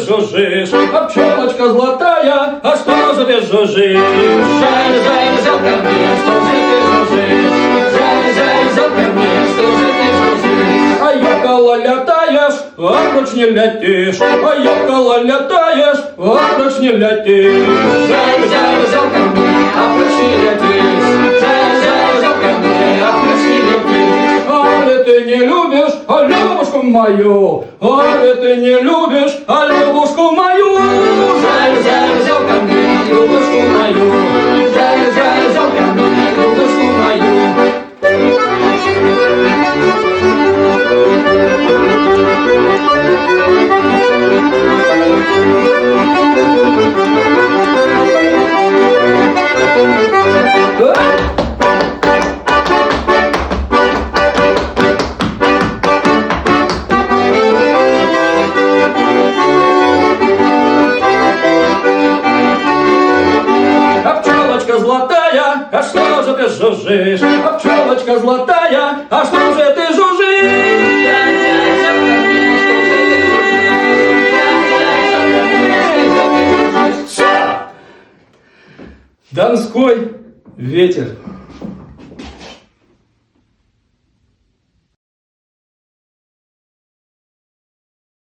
жужжишь? А пчелочка золотая, а что же ты жужжишь? Жаль, жаль, жалко мне, что же ты жужжишь? Жаль, жаль, жалко мне, что же ты жужжишь? А около летаешь, а прочь не летишь. А около летаешь, а прочь не летишь. Жаль, жаль, жалко мне, а прочь не летишь. Жаль, жаль, жалко мне, а прочь не летишь. Али ты не любишь, а Любушку мою. Али ты не любишь, а Любушку мою. Жаль, жаль, жалко мне, Любушку мою. Жаль, жаль, жалко мне, Любушку мою. Золотая, а что же ты жужжишь? А пчелочка золотая, а что же ты жужжишь? Донской ветер.